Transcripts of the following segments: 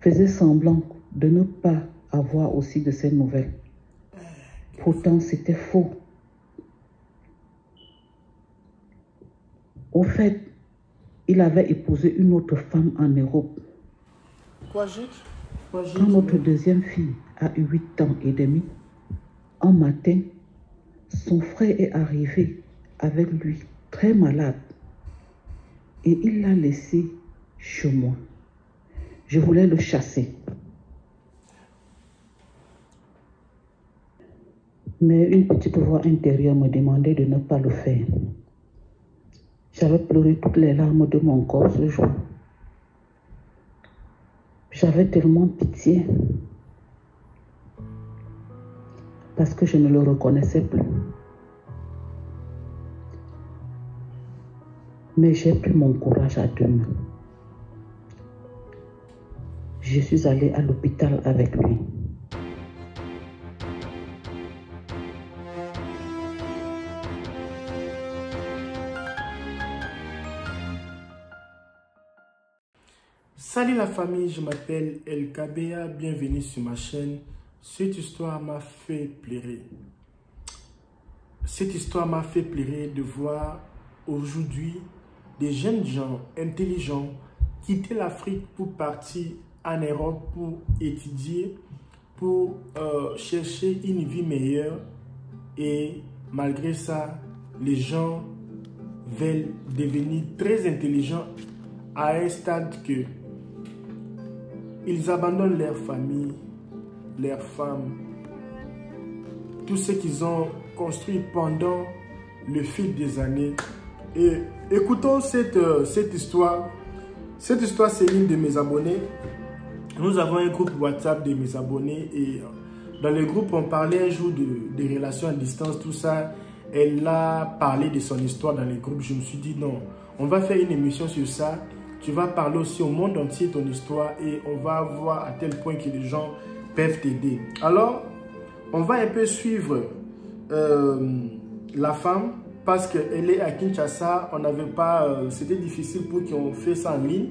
faisait semblant de ne pas avoir aussi de ces nouvelles. Pourtant, c'était faux. Au fait, il avait épousé une autre femme en Europe. Quand notre deuxième fille a eu 8 ans et demi, un matin, son frère est arrivé avec lui, très malade, et il l'a laissé chez moi. Je voulais le chasser. Mais une petite voix intérieure me demandait de ne pas le faire. J'avais pleuré toutes les larmes de mon corps ce jour. J'avais tellement pitié parce que je ne le reconnaissais plus. Mais j'ai pris mon courage à deux mains. Je suis allée à l'hôpital avec lui. Salut la famille, je m'appelle El Kabea, bienvenue sur ma chaîne. Cette histoire m'a fait pleurer. Cette histoire m'a fait pleurer de voir aujourd'hui des jeunes gens intelligents quitter l'Afrique pour partir en Europe pour étudier, pour chercher une vie meilleure. Et malgré ça, les gens veulent devenir très intelligents à un stade que ils abandonnent leur famille, leurs femmes, tout ce qu'ils ont construit pendant le fil des années. Et écoutons cette histoire. Cette histoire, c'est l'une de mes abonnés. Nous avons un groupe WhatsApp de mes abonnés et dans le groupe, on parlait un jour de relations à distance, tout ça. Elle a parlé de son histoire dans le groupe. Je me suis dit non, on va faire une émission sur ça. Tu vas parler aussi au monde entier ton histoire et on va voir à tel point que les gens peuvent t'aider. Alors, on va un peu suivre la femme parce qu'elle est à Kinshasa. On n'avait pas, c'était difficile pour qu'on fasse ça en ligne.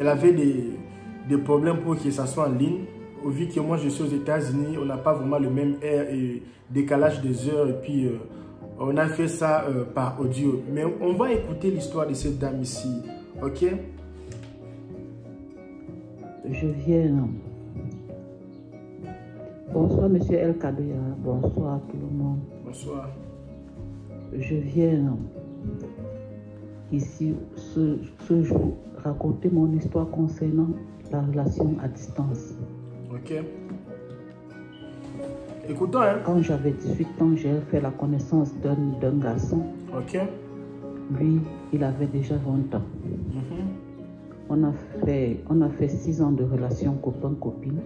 Elle avait des problèmes pour que ça soit en ligne. Vu que moi je suis aux États-Unis, on n'a pas vraiment le même air et décalage des heures et puis on a fait ça par audio. Mais on va écouter l'histoire de cette dame ici. Ok? Je viens. Bonsoir, monsieur El Kabea. Bonsoir, tout le monde. Bonsoir. Je viens ici ce jour raconter mon histoire concernant la relation à distance. Ok. Écoutons, hein. Quand j'avais 18 ans, j'ai fait la connaissance d'un garçon. Ok. Lui, il avait déjà 20 ans. On a fait 6 ans de relation copain-copine.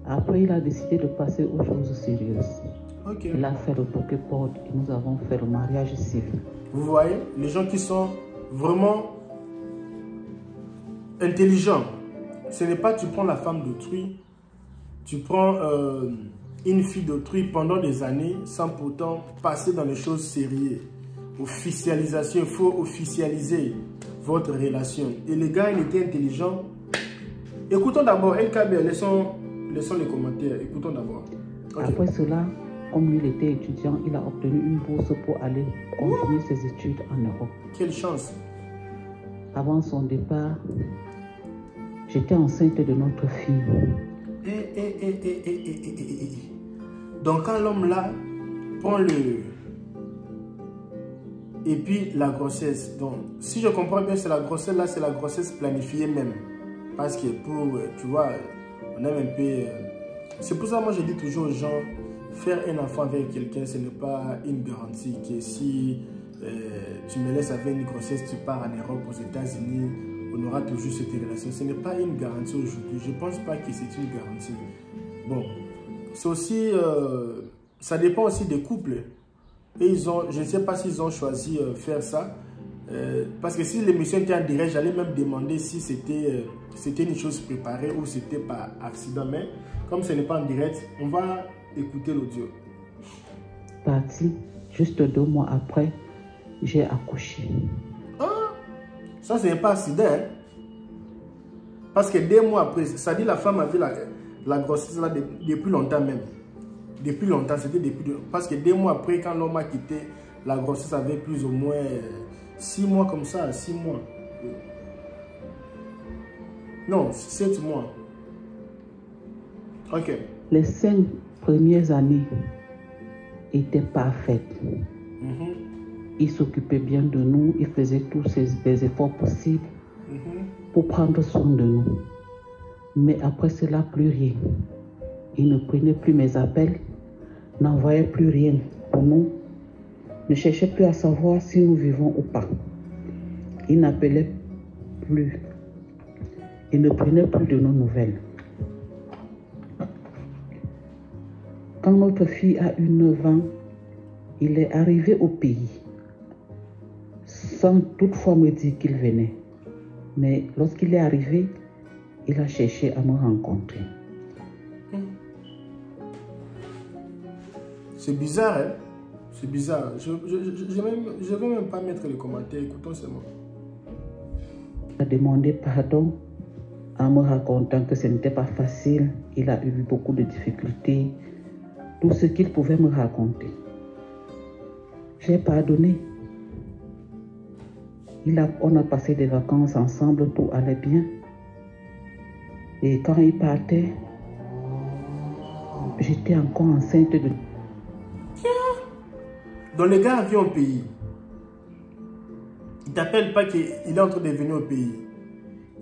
Après, il a décidé de passer aux choses sérieuses. Okay. Il a fait le porte et nous avons fait le mariage civil. Vous voyez, les gens qui sont vraiment intelligents, ce n'est pas tu prends la femme d'autrui, tu prends une fille d'autrui pendant des années sans pourtant passer dans les choses sérieuses. Officialisation, il faut officialiser votre relation. Et les gars, il était intelligent. Écoutons d'abord, LKB, laissons les commentaires. Écoutons d'abord. Okay. Après cela, comme lui il était étudiant, il a obtenu une bourse pour aller continuer ses études en Europe. Quelle chance! Avant son départ, j'étais enceinte de notre fille. Donc quand l'homme là prend et puis la grossesse. Donc, si je comprends bien, c'est la grossesse là, c'est la grossesse planifiée même. Parce que pour, tu vois, on aime un peu... C'est pour ça que moi je dis toujours aux gens, faire un enfant avec quelqu'un, ce n'est pas une garantie que si tu me laisses avec une grossesse, tu pars en Europe, aux États-Unis, on aura toujours cette relation. Ce n'est pas une garantie aujourd'hui. Je ne pense pas que c'est une garantie. Bon, c'est aussi... ça dépend aussi des couples. Et ils ont, je ne sais pas s'ils ont choisi faire ça. Parce que si l'émission était en direct, j'allais même demander si c'était une chose préparée ou c'était par accident. Mais comme ce n'est pas en direct, on va écouter l'audio. Parti, juste 2 mois après, j'ai accouché. Ah, ça, ce n'est pas accident. Hein? Parce que 2 mois après, ça dit la femme a vu la grossesse là depuis longtemps même. Depuis longtemps, c'était depuis... Parce que 2 mois après, quand l'homme a quitté, la grossesse avait plus ou moins 6 mois comme ça, 6 mois. Non, 7 mois. Ok. Les 5 premières années étaient parfaites. Il s'occupait bien de nous, il faisait tous les efforts possibles pour prendre soin de nous. Mais après cela, plus rien. Il ne prenait plus mes appels, n'envoyait plus rien pour nous, ne cherchait plus à savoir si nous vivons ou pas. Il n'appelait plus. Il ne prenait plus de nos nouvelles. Quand notre fille a eu 9 ans, il est arrivé au pays, sans toutefois me dire qu'il venait. Mais lorsqu'il est arrivé, il a cherché à me rencontrer. C'est bizarre, hein? C'est bizarre. Je ne vais même pas mettre les commentaires. Écoutons seulement. Il a demandé pardon en me racontant que ce n'était pas facile. Il a eu beaucoup de difficultés. Tout ce qu'il pouvait me raconter. J'ai pardonné. On a passé des vacances ensemble, tout allait bien. Et quand il partait, j'étais encore enceinte de... Donc le gars vient au pays. Il ne t'appelle pas qu'il est en train de venir au pays.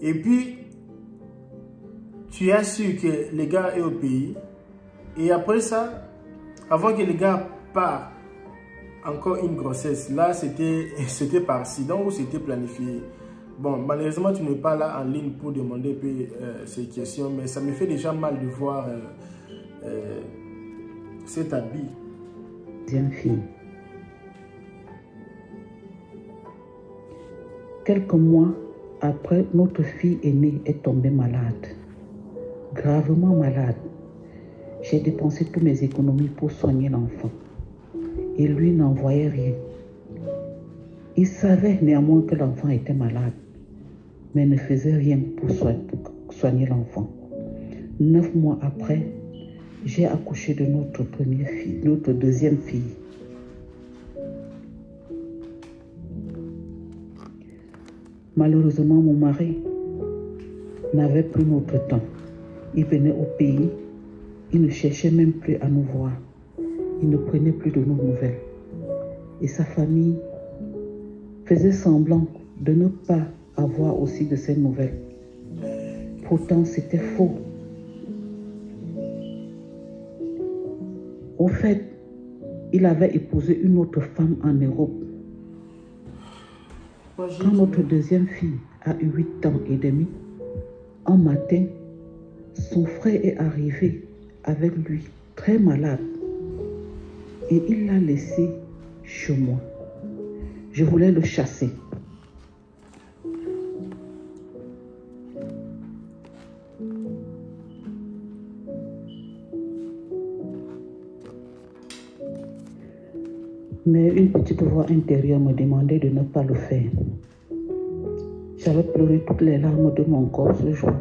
Et puis, tu as su que le gars est au pays. Et après ça, avant que le gars parte, encore une grossesse. Là, c'était par accident ou c'était planifié. Bon, malheureusement, tu n'es pas là en ligne pour demander ces questions, mais ça me fait déjà mal de voir cet habit. Deuxième fille. Quelques mois après, notre fille aînée est tombée malade. Gravement malade. J'ai dépensé toutes mes économies pour soigner l'enfant. Et lui n'envoyait rien. Il savait néanmoins que l'enfant était malade, mais ne faisait rien pour soigner l'enfant. 9 mois après, j'ai accouché de notre première fille, notre deuxième fille. Malheureusement, mon mari n'avait plus notre temps. Il venait au pays, il ne cherchait même plus à nous voir. Il ne prenait plus de nos nouvelles. Et sa famille faisait semblant de ne pas avoir aussi de ces nouvelles. Pourtant, c'était faux. Au fait, il avait épousé une autre femme en Europe. Quand notre deuxième fille a eu 8 ans et demi, un matin, son frère est arrivé avec lui, très malade. Et il l'a laissé chez moi. Je voulais le chasser. Mais une petite voix intérieure me demandait de ne pas le faire. J'avais pleuré toutes les larmes de mon corps ce jour.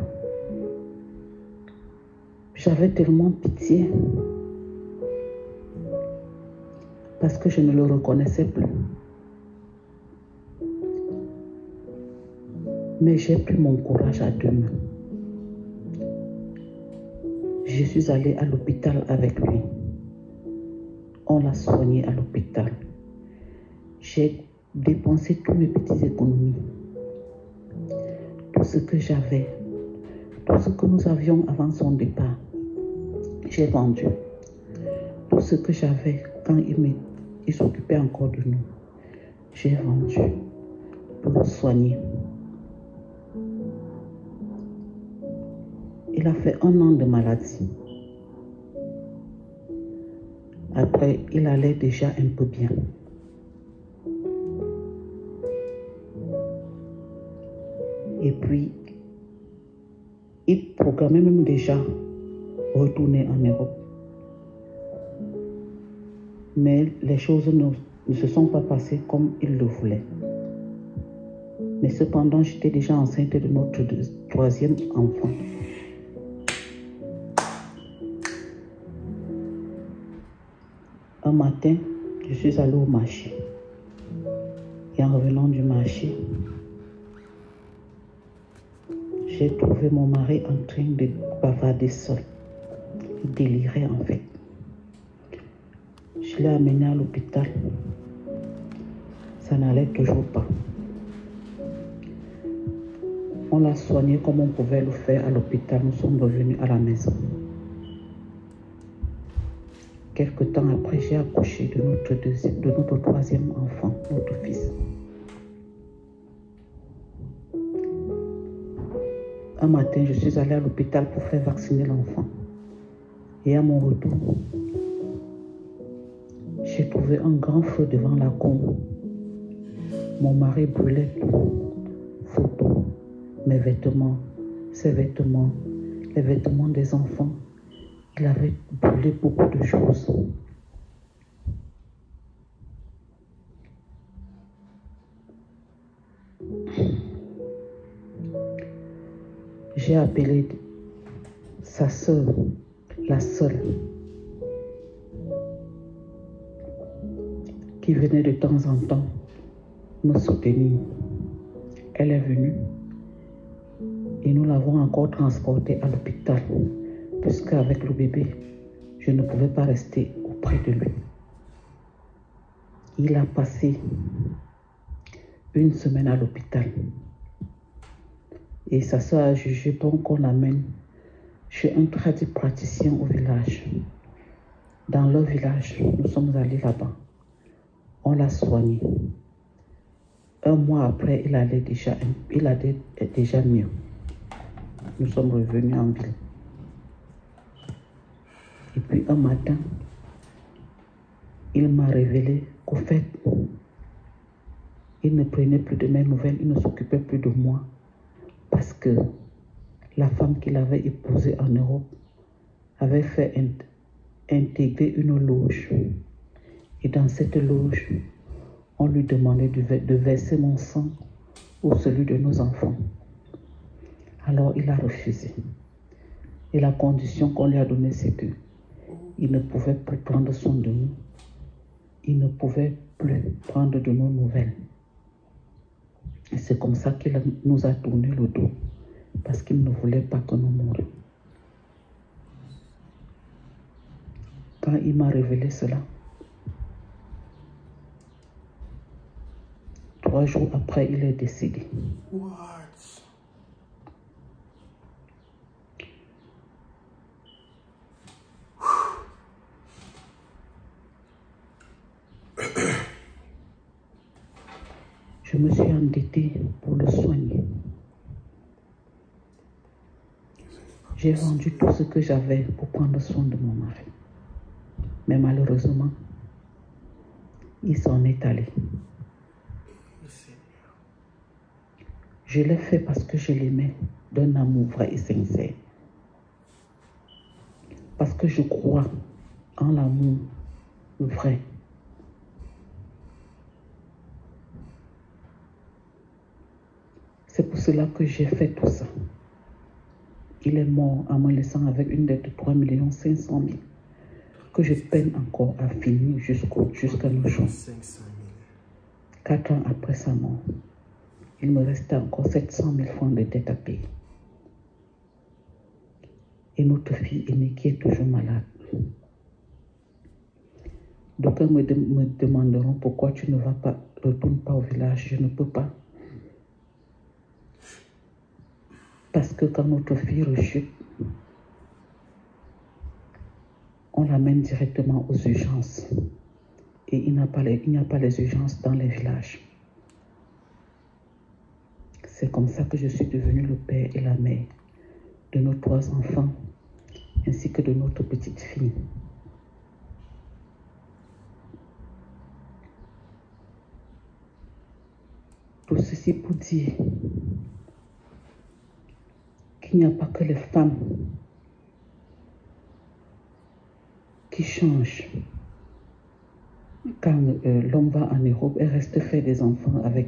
J'avais tellement pitié. Parce que je ne le reconnaissais plus. Mais j'ai pris mon courage à 2 mains. Je suis allée à l'hôpital avec lui. On l'a soigné à l'hôpital. J'ai dépensé toutes mes petites économies. Tout ce que j'avais, tout ce que nous avions avant son départ, j'ai vendu. Tout ce que j'avais quand il s'occupait encore de nous, j'ai vendu pour le soigner. Il a fait 1 an de maladie. Après, il allait déjà un peu bien. Et puis, il programmait même déjà retourner en Europe. Mais les choses ne se sont pas passées comme il le voulait. Mais cependant, j'étais déjà enceinte de notre troisième enfant. Un matin, je suis allée au marché. Et en revenant du marché, j'ai trouvé mon mari en train de bavarder seul. Il délirait en fait. Je l'ai amené à l'hôpital. Ça n'allait toujours pas. On l'a soigné comme on pouvait le faire à l'hôpital. Nous sommes revenus à la maison. Quelque temps après, j'ai accouché de notre troisième enfant, notre fils. Un matin, je suis allée à l'hôpital pour faire vacciner l'enfant. Et à mon retour, j'ai trouvé un grand feu devant la cour. Mon mari brûlait tout. Photos, mes vêtements, ses vêtements, les vêtements des enfants. Il avait brûlé beaucoup de choses. J'ai appelé sa sœur, la seule, qui venait de temps en temps me soutenir. Elle est venue et nous l'avons encore transporté à l'hôpital, puisqu'avec le bébé, je ne pouvais pas rester auprès de lui. Il a passé une semaine à l'hôpital. Et sa soeur a jugé bon qu'on l'amène chez un praticien au village. Dans leur village, nous sommes allés là-bas. On l'a soigné. Un mois après, il allait déjà mieux. Nous sommes revenus en ville. Et puis un matin, il m'a révélé qu'au fait, il ne prenait plus de mes nouvelles, il ne s'occupait plus de moi. Parce que la femme qu'il avait épousée en Europe avait fait intégrer une loge. Et dans cette loge, on lui demandait de verser mon sang ou celui de nos enfants. Alors il a refusé. Et la condition qu'on lui a donnée, c'est qu'il ne pouvait plus prendre soin de nous. Il ne pouvait plus prendre de nos nouvelles. Et c'est comme ça qu'il nous a tourné le dos. Parce qu'il ne voulait pas que nous mourions. Quand il m'a révélé cela, 3 jours après, il est décédé. What? Je me suis endettée pour le soigner. J'ai vendu tout ce que j'avais pour prendre soin de mon mari. Mais malheureusement, il s'en est allé. Je l'ai fait parce que je l'aimais d'un amour vrai et sincère. Parce que je crois en l'amour vrai. C'est pour cela que j'ai fait tout ça. Il est mort en me laissant avec une dette de 3 500 000 que je peine encore à finir jusqu'à nos jours. 4 ans après sa mort, il me restait encore 700 000 francs de dette à payer. Et notre fille aînée qui est toujours malade. D'aucuns me demanderont pourquoi tu ne retournes pas au village. Je ne peux pas. Parce que quand notre fille rechute, on l'amène directement aux urgences. Et il n'y a pas les urgences dans les villages. C'est comme ça que je suis devenue le père et la mère de nos 3 enfants, ainsi que de notre petite fille. Tout ceci pour dire qu'il n'y a pas que les femmes qui changent. Quand l'homme va en Europe et reste faire des enfants avec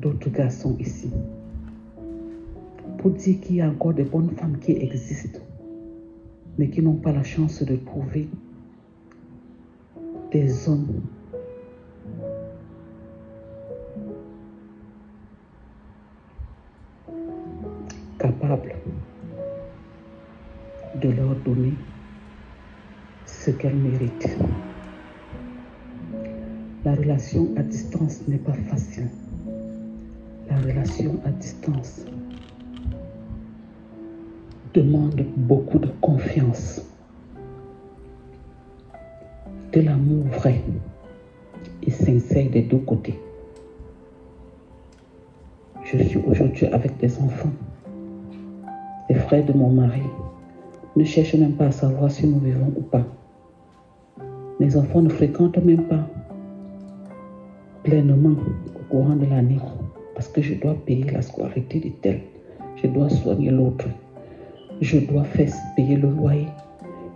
d'autres garçons ici. Pour dire qu'il y a encore des bonnes femmes qui existent, mais qui n'ont pas la chance de trouver des hommes capables de leur donner ce qu'elles méritent. La relation à distance n'est pas facile. La relation à distance demande beaucoup de confiance, de l'amour vrai et sincère des deux côtés. Je suis aujourd'hui avec des enfants. Les frères de mon mari ne cherchent même pas à savoir si nous vivons ou pas. Mes enfants ne fréquentent même pas pleinement au courant de l'année parce que je dois payer la scolarité de tel, je dois soigner l'autre, je dois payer le loyer,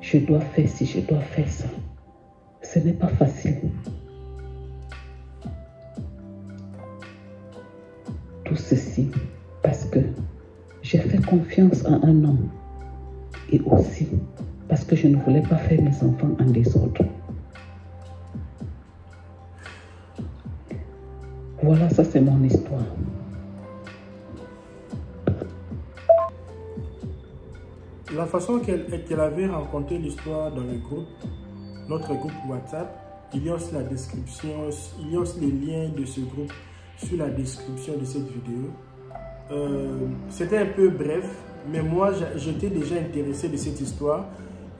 je dois faire ci, je dois faire ça. Ce n'est pas facile. Tout ceci parce que j'ai fait confiance à un homme et aussi parce que je ne voulais pas faire mes enfants en désordre. Voilà, ça c'est mon histoire. La façon qu'elle avait raconté l'histoire dans le groupe, notre groupe WhatsApp, il y a aussi la description, il y a aussi les liens de ce groupe sur la description de cette vidéo. C'était un peu bref, mais moi j'étais déjà intéressé de cette histoire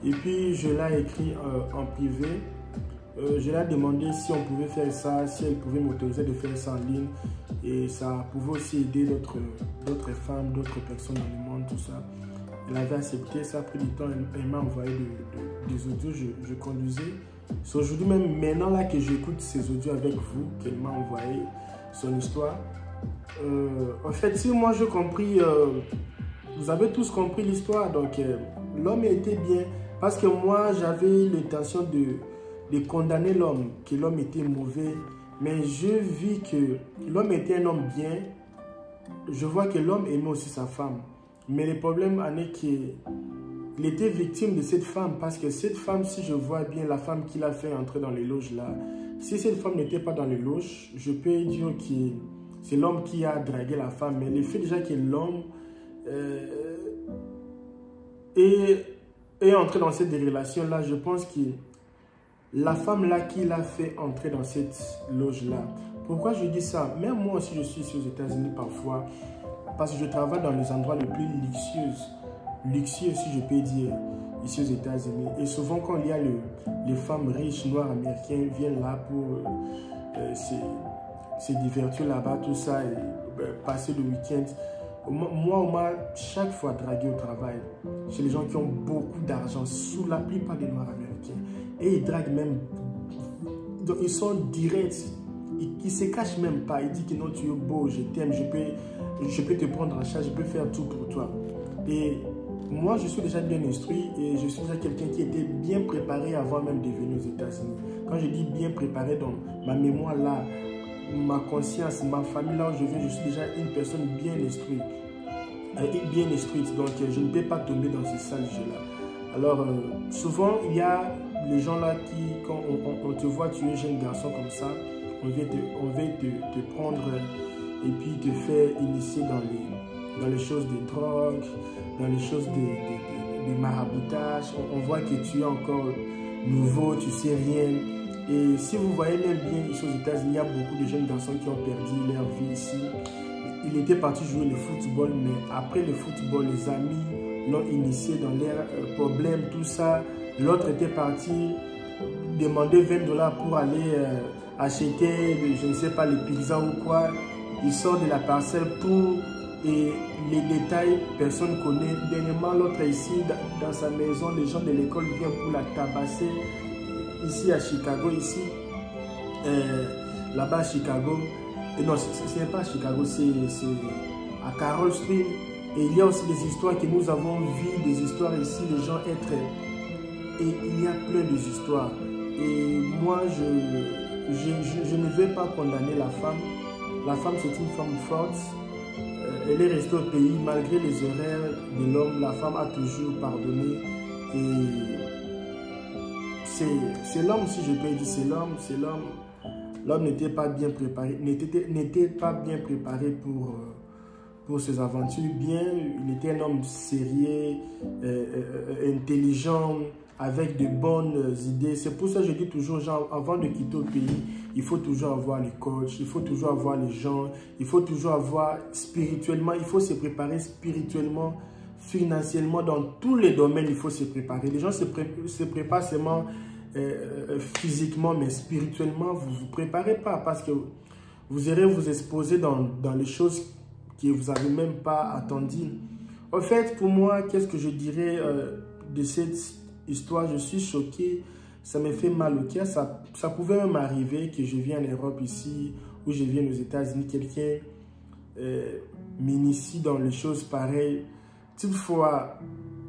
et puis je l'ai écrit en privé. Je lui ai demandé si on pouvait faire ça, si elle pouvait m'autoriser de faire ça en ligne. Et ça pouvait aussi aider d'autres femmes, d'autres personnes dans le monde, tout ça. Elle avait accepté, ça a pris du temps, elle m'a envoyé des audios, je conduisais. C'est aujourd'hui même, maintenant là que j'écoute ces audios avec vous, qu'elle m'a envoyé son histoire. En fait, si moi j'ai compris, vous avez tous compris l'histoire, donc l'homme était bien. Parce que moi j'avais l'intention de condamner l'homme, que l'homme était mauvais. Mais je vis que l'homme était un homme bien. Je vois que l'homme aimait aussi sa femme. Mais le problème en est qu'il était victime de cette femme. Parce que cette femme, si je vois bien la femme qu'il a fait entrer dans les loges là, si cette femme n'était pas dans les loges, je peux dire que c'est l'homme qui a dragué la femme. Mais le fait déjà que l'homme est entré dans cette relation là, je pense que la femme là qui l'a fait entrer dans cette loge là. Pourquoi je dis ça? Même moi aussi je suis ici aux États-Unis parfois, parce que je travaille dans les endroits les plus luxueux si je peux dire, ici aux États-Unis. Et souvent quand il y a les femmes riches noires américaines viennent là pour se divertir là-bas, tout ça, et passer le week-end. Moi, on m'a chaque fois dragué au travail chez les gens qui ont beaucoup d'argent, sous la plupart des noirs américains. Et ils draguent même, donc ils sont directs, ils ne se cachent même pas. Ils disent que non, tu es beau, je t'aime, je peux te prendre en charge, je peux faire tout pour toi. Et moi, je suis déjà bien instruit et je suis déjà quelqu'un qui était bien préparé avant même de venir aux États-Unis. Quand je dis bien préparé, donc ma mémoire là, ma conscience, ma famille là où je viens, je suis déjà une personne bien instruite. Donc je ne peux pas tomber dans ce sale jeu-là. Alors, souvent, il y a les gens là qui, quand on te voit, tu es jeune garçon comme ça, on vient te prendre et puis te faire initier dans les choses de drogue, dans les choses de maraboutage. On voit que tu es encore nouveau, tu sais rien. Et si vous voyez même bien ici aux États-Unis, il y a beaucoup de jeunes garçons qui ont perdu leur vie ici. Il était parti jouer le football, mais après le football, les amis l'ont initié dans leurs problèmes, tout ça. L'autre était parti demander 20 $ pour aller acheter, je ne sais pas, les pizzas ou quoi. Il sort de la parcelle pour... Et les détails, personne ne connaît. Dernièrement, l'autre ici, dans sa maison, les gens de l'école viennent pour la tabasser. Ici à Chicago, ici, là-bas à Chicago. Et non, ce n'est pas à Chicago, c'est à Carroll Street. Et il y a aussi des histoires que nous avons vues, des histoires ici, les gens être... Et il y a plein d'histoires. Et moi, je ne vais pas condamner la femme. La femme, c'est une femme forte. Elle est restée au pays malgré les erreurs de l'homme. La femme a toujours pardonné. Et c'est l'homme, si je peux dire, c'est l'homme. L'homme n'était pas bien préparé, pour ses aventures. Il était un homme sérieux, intelligent, avec de bonnes idées. C'est pour ça que je dis toujours aux gens, avant de quitter le pays, il faut toujours avoir les coachs, il faut toujours avoir les gens, il faut toujours avoir spirituellement, il faut se préparer spirituellement, financièrement, dans tous les domaines, il faut se préparer. Les gens se préparent seulement physiquement, mais spirituellement, vous ne vous préparez pas parce que vous irez vous exposer dans les choses que vous n'avez même pas attendues. En fait, pour moi, qu'est-ce que je dirais de cette histoire? Je suis choqué, ça me fait mal au cœur. Ça pouvait même arriver que je vienne en Europe ici, ou je vienne aux États-Unis, quelqu'un m'initie dans les choses pareilles. Toutefois,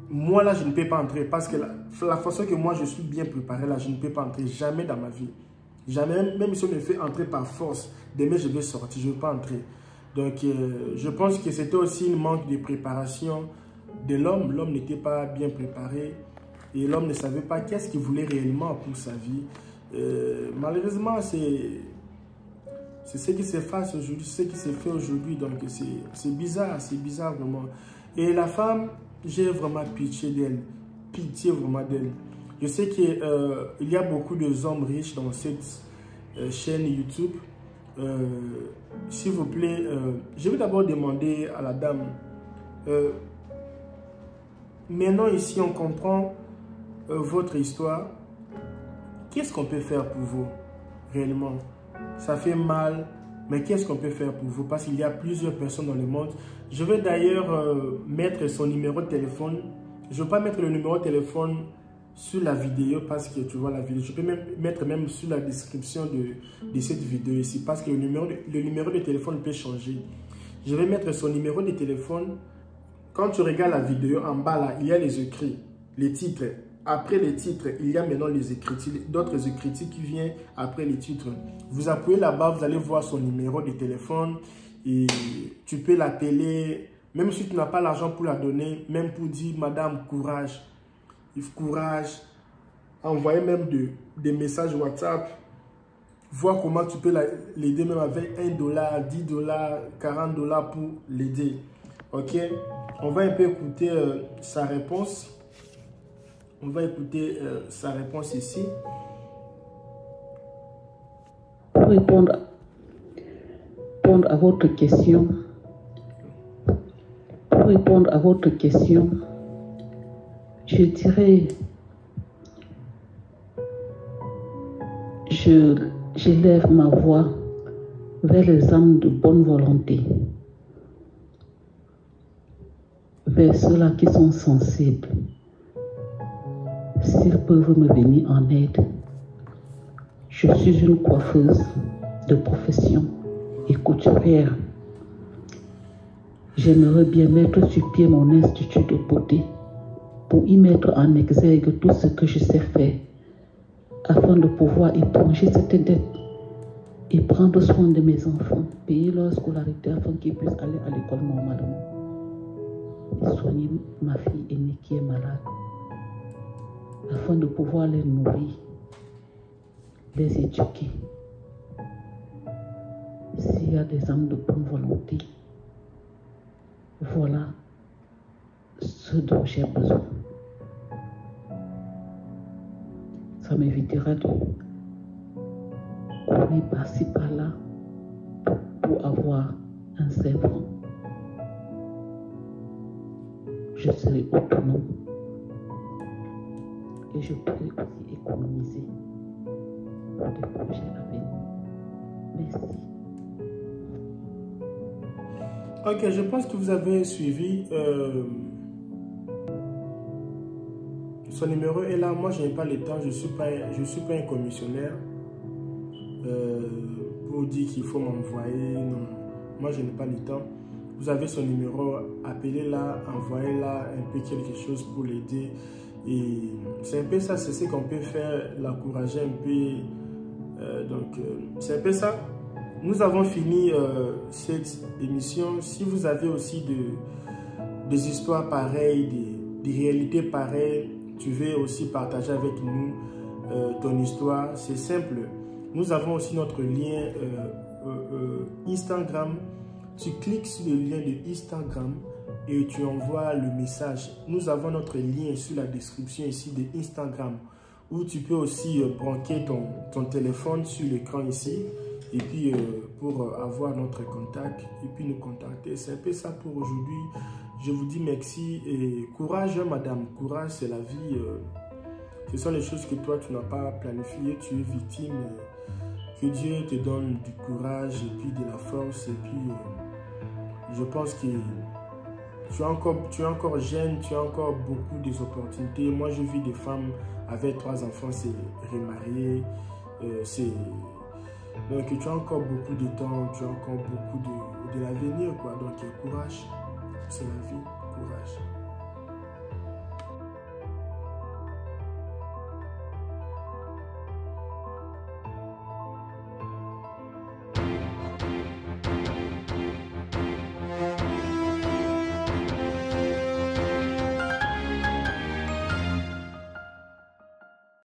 moi là, je ne peux pas entrer parce que la façon que moi je suis bien préparé là, je ne peux pas entrer jamais dans ma vie. Jamais, même si on me fait entrer par force, demain je vais sortir, je ne veux pas entrer. Donc, je pense que c'était aussi un manque de préparation de l'homme. L'homme n'était pas bien préparé et l'homme ne savait pas qu'est-ce qu'il voulait réellement pour sa vie. Malheureusement, c'est ce qui se passe aujourd'hui, ce qui se fait aujourd'hui. Donc, c'est bizarre vraiment. Et la femme, j'ai vraiment pitié vraiment d'elle. Je sais qu'il y a beaucoup d'hommes riches dans cette chaîne YouTube. S'il vous plaît, je vais d'abord demander à la dame. Maintenant ici, on comprend votre histoire. Qu'est-ce qu'on peut faire pour vous réellement? Ça fait mal, mais qu'est-ce qu'on peut faire pour vous? Parce qu'il y a plusieurs personnes dans le monde. Je vais d'ailleurs mettre son numéro de téléphone. Je ne vais pas mettre le numéro de téléphone sur la vidéo parce que tu vois la vidéo. Je peux même mettre sur la description de cette vidéo ici parce que le numéro de téléphone peut changer. Je vais mettre son numéro de téléphone. Quand tu regardes la vidéo, en bas là, il y a les écrits, les titres. Après les titres, il y a maintenant les écritures, d'autres écritures qui viennent après les titres. Vous appuyez là-bas, vous allez voir son numéro de téléphone et tu peux l'appeler, même si tu n'as pas l'argent pour la donner, même pour dire madame, courage. Courage, envoyer même des messages WhatsApp, voir comment tu peux l'aider même avec $1, $10, $40 pour l'aider. Ok, on va un peu écouter sa réponse. On va écouter sa réponse ici. Pour répondre à votre question, je dirais, j'élève ma voix vers les âmes de bonne volonté, vers ceux-là qui sont sensibles. S'ils peuvent me venir en aide. Je suis une coiffeuse de profession et couturière. J'aimerais bien mettre sur pied mon institut de beauté pour y mettre en exergue tout ce que je sais faire afin de pouvoir éponger cette dette et prendre soin de mes enfants, payer leur scolarité afin qu'ils puissent aller à l'école normalement et soigner ma fille aînée qui est malade afin de pouvoir les nourrir, les éduquer. S'il y a des âmes de bonne volonté, voilà ce dont j'ai besoin. Ça m'évitera de courir par-ci par-là pour avoir un servant. Je serai autonome et je pourrai aussi économiser pour des projets à venir. Merci. Ok, je pense que vous avez suivi. Son numéro est là. Moi, je n'ai pas le temps. Je suis pas un commissionnaire pour dire qu'il faut m'envoyer. Non, moi, je n'ai pas le temps. Vous avez son numéro. Appelez-la, envoyez-la un peu quelque chose pour l'aider. Et c'est un peu ça, c'est ce qu'on peut faire, l'encourager un peu. Donc, c'est un peu ça. nous avons fini cette émission. Si vous avez aussi des histoires pareilles, des réalités pareilles, tu veux aussi partager avec nous ton histoire, c'est simple. Nous avons aussi notre lien Instagram. Tu cliques sur le lien de Instagram et tu envoies le message. Nous avons notre lien sur la description ici de Instagram, où tu peux aussi branquer ton téléphone sur l'écran ici et puis pour avoir notre contact et puis nous contacter. C'est un peu ça pour aujourd'hui. Je vous dis merci et courage madame, courage c'est la vie. Ce sont les choses que toi tu n'as pas planifiées, tu es victime. Que Dieu te donne du courage et puis de la force et puis je pense que tu es encore jeune, tu as encore beaucoup d'opportunités. Moi je vis des femmes avec 3 enfants, c'est remarié, donc tu as encore beaucoup de temps, tu as encore beaucoup de l'avenir quoi. Donc courage, c'est la vie, courage.